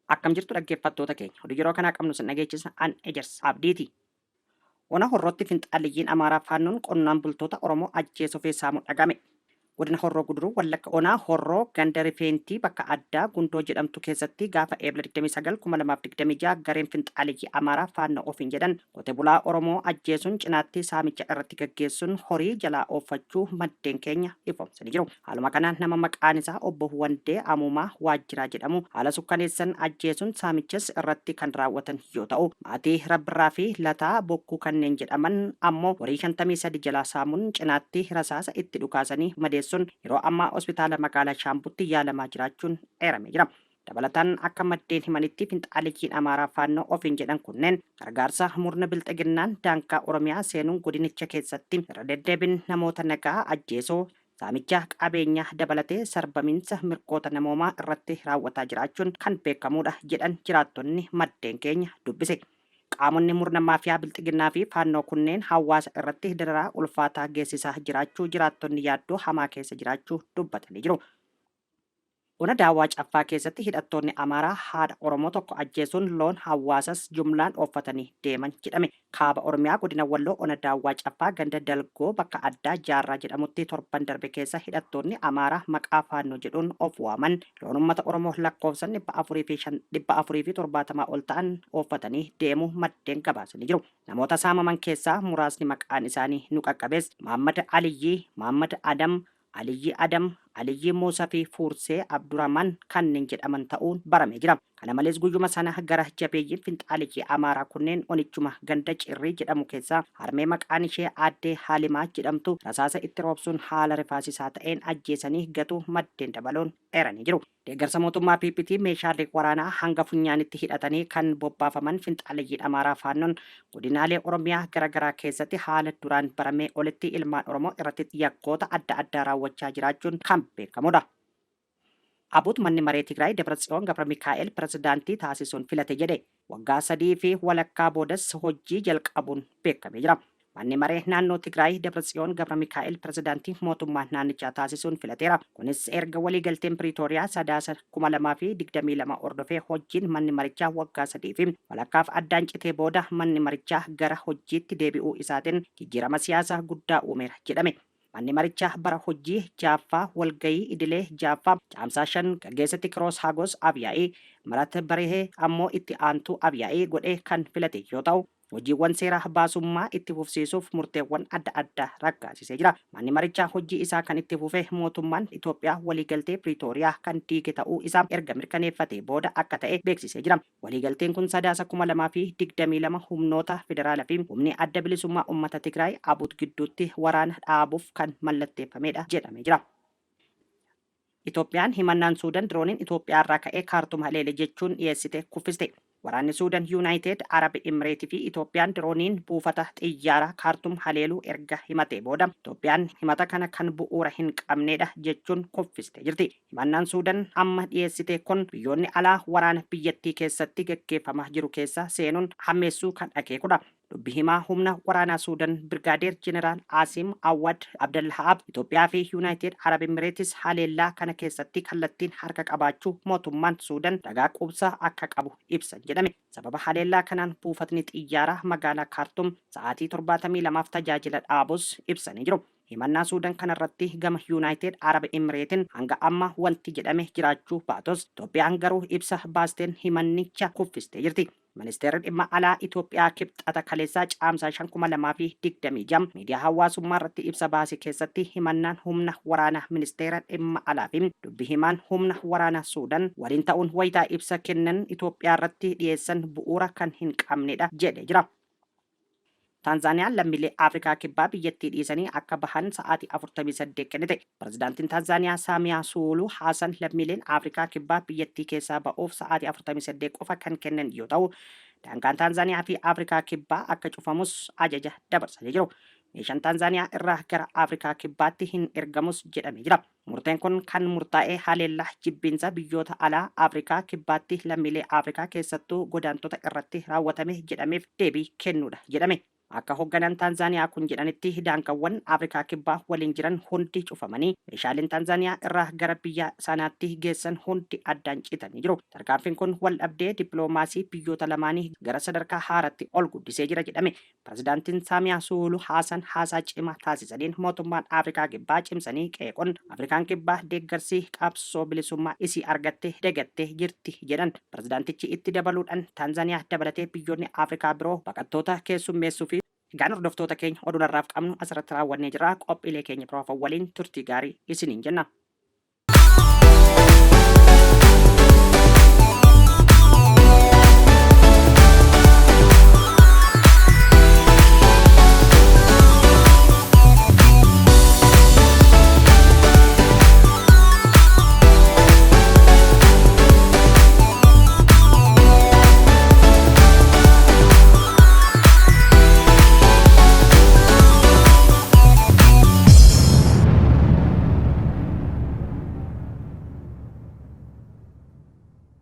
Akkam jirtu dhaggeeffattoota keenya. Oduu yeroo kanaa qabnu sin dhageechisa an Ejers Abdiiti. Ona horrootti finxaaliyyiin Amaaraa faannoon qonnaan bultoota Oromoo ajjeesuu fi saamuu dhagame. Godina Horroo Guduruu Wallagga Onaa Horroo ganda rifeentii bakka addaa Gundoo jedhamtu keessatti gaafa eebla 29/2026 gareen finxaaliyyii Amaaraa faannoo ofiin jedhan qote bulaa Oromoo ajjeesuun cinaatti saamicha irratti gaggeessuun horii jalaa ooffachuu maddeen keenya ifoomsanii jiru. Haaluma kanaan nama maqaan isaa obbo Wandee Amuumaa Waajjiraa jedhamu haala sukkaneessan ajjeesuun saamichas irratti kan raawwatan yoo ta'u maatii Rabbiraa fi Lataa Bokkuu kanneen jedhaman ammoo horii 53 jalaa saamuun cinaatti rasaasa itti dhukaasanii madeessuun yeroo ammaa hospitaala magaalaa Shaambutti yaalamaa jiraachuun eeramee jira. Dabalataan akka maddeen himanitti finxaalayyiin Amaaraa faannoo ofiin jedhan kunneen gargaarsa murna bilxiginnaan daangaa Oromiyaa seenuun godinicha keessatti irra deddeebiin namoota nagaa ajjeesuu saamicha qabeenyaa dabalatee sarbamiinsa mirgoota namoomaa irratti raawwataa jiraachuun kan beekamudha jedhan jiraattonni maddeen keenya dubbise. Qaamonni murna maafiyaa bilxiginnaa fi faannoo kunneen hawaasa irratti dararaa ulfaataa geessisaa jiraachuu jiraattonni yaaddoo hamaa keessa jiraachuu dubbatanii jiru. Ona daawwaa caffaa keessatti hidhattoonni Amaaraa haadha Oromoo tokko ajjeesuun loon hawaasas jumlaan ooffatanii deeman jedhame. Kaaba Oromiyaa godina Walloo ona daawwaa caffaa ganda dalgoo bakka addaa jaarraa jedhamutti torban darbe keessa hidhattoonni Amaaraa maqaa faannoo jedhuun of waaman loon uummata Oromoo lakkoofsan 470 ol ta'an ooffatanii deemuu maddeen gabaasanii jiru. Namoota saamaman keessaa muraasni maqaan isaanii nu qaqqabees Maammad Aliyyii, Maammad Adam, Aliyyi Adam, Aliyyi Muusaa fi Fuursee Abdurrahman kanneen jedhaman ta'uun baramee jira. Kana malees guyyuma sana gara jabeeyyiin finxaaliyyii Amaaraa kunneen onichuma ganda cirrii jedhamu keessaa harmee maqaan ishee aaddee Haalimaa jedhamtu rasaasa itti roobsuun haala rifaasisaa ta'een ajjeesanii gatuu maddeen dabaluun eeranii jiru. Deeggarsa mootummaa PPT meeshaalee waraanaa hanga funyaanitti hidhatanii kan bobbaafaman finxaalayyiin Amaaraa faannoon godinaalee Oromiyaa garaagaraa keessatti haala duraan baramee olitti ilmaan Oromoo irratti yakkoota adda addaa raawwachaa jiraachuun kan beekamudha. Abut manni maree Tigraay Dabratsiyoon Gabra Mikaa'el pirezidaantii taasisuun filate jedhe waggaa 3 fi walakkaa boodas hojii jalqabuun beekamee jira. Manni maree naannoo Tigraay Dabratsiyoon Gabra Mikaa'el pirezidaantii mootummaa naannichaa taasisuun filateera. Kunis erga waliigalteen Piriitooriyaa sadaasa 2022 ordofee hojiin manni marichaa waggaa 3 fi walakkaaf addaan citee booda manni marichaa gara hojiitti deebi'uu isaatiin jijjiirama siyaasaa guddaa uumeera jedhame. Manni marichaa bara hojii jaaffaa walgayii idilee jaaffaa caamsaa 5 gaggeessatti Kiroos Hagos Abiyaa'ii Marat Barihee ammoo itti aantuu Abiyaa'ii godhee kan filate yoo ta'u hojiiwwan seeraa baasummaa itti fufsiisuuf murteewwan adda addaa raggaasisee jira. Manni marichaa hojii isaa kan itti fufe mootummaan Itoophiyaa waliigaltee Piriitooriyaa kan diige ta'uu isaa erga mirkaneeffatee booda akka ta'e beeksisee jira. Waliigalteen kun sadaasa 2022 humnoota federaalaa fi humni adda bilisummaa uummata Tigraay Abut gidduutti waraana dhaabuuf kan mallatteeffamedha jedhamee jira. Itoophiyaan himannaan Suudaan dirooniin Itoophiyaa irraa ka'ee Kaartum haleele jechuun dhiyeessite kuffiste. Waraanni Suudaan Yuunaayitid Arab Imireetii fi Itoophiyaan dirooniin buufata xiyyaaraa Kaartum haleeluu erga himatee booda Itoophiyaan himata kana kan bu'uura hin qabnedha jechuun kuffiste jirti. Himannaan Suudaan amma dhiyeessite kun biyyoonni alaa waraana biyyattii keessatti gaggeeffamaa jiru keessa seenuun hammeessuu kan akeekudha. Dubbi himaa humna waraanaa Suudaan Birgaadeer Jeneraal Asim Awad Abdallahaab Itoophiyaa fi Yuunaayitid Arab Imireetis haleellaa kana keessatti kallattiin harka qabaachuu mootummaan Suudaan ragaa quubsaa akka qabu ibsan jedhame. Sababa haleellaa kanaan buufatni xiyyaaraa magaalaa Kaartum sa'aatii 72f tajaajila dhaabus ibsanii jiru. Himannaa Suudaan kanarratti gama Yuunaayitid Arab Imireetiin hanga amma wanti jedhame jiraachuu baatus Itoophiyaan garuu ibsa baasteen himannicha kuffistee jirti. Ministeerri dhimma alaa Itoophiyaa kibxata kaleessaa caamsaa 2026 miidiyaa hawaasummaa irratti ibsa baase keessatti himannaan humna waraanaa ministeera dhimma alaa fi dubbi himaan humna waraanaa Suudaan waliin ta'uun wayitaa ibsa kennan Itoophiyaa irratti dhiyeessan bu'uura kan hin qabnedha jedhee jira. Taanzaaniyaan lammiilee Afrikaa kibbaa biyyattii dhiisanii akka bahan sa'aatii 48 kennite. Pirezidaantiin Taanzaaniyaa Saamiyaa Suuluu Haasan lammiileen Afrikaa kibbaa biyyattii keessaa ba'uuf sa'aatii 48 qofa kan kennan yoo ta'u, daangaan Taanzaaniyaa fi Afrikaa kibbaa akka cufamus ajaja dabarsanii jiru. Meeshaan Taanzaaniyaa irraa gara Afrikaa kibbaatti hin ergamus jedhamee jira. Murteen kun kan murtaa'ee haleellaa jibbiinsa biyyoota alaa Afrikaa kibbaatti lammiilee Afrikaa keessattuu godaantota irratti raawwatame jedhameef deebii kennuudha jedhame. Akka hoogganaan Taanzaaniyaa kun jedhanitti daangaawwan Afrikaa kibbaa waliin jiran hundi cufamanii meeshaaleen Taanzaaniyaa irraa gara biyya sanaatti geessan hundi addaan citanii jiru. Tarkaanfiin kun wal dhabdee dippiloomaasii biyyoota lamaanii gara sadarkaa haaraatti ol guddisee jira jedhame. Pirezidaantiin Saamiyaa Suluhu Haasan haasaa cimaa taasisaniin mootummaan Afrikaa kibbaa cimsanii qeeqon Afrikaan kibbaa deeggarsi qabsoo bilisummaa isii argattee dagattee jirti jedhan. Pirezidaantichi itti dabaluudhaan Taanzaaniyaa dabalatee biyyoonni Afrikaa biroo baqattoota keessummeessuu fi egaan hordoftoota keenya oduu har'aaf qabnu asirratti raawwannee jirra. Qophiilee keenya biroo waliin turtii gaarii isiniin jenna.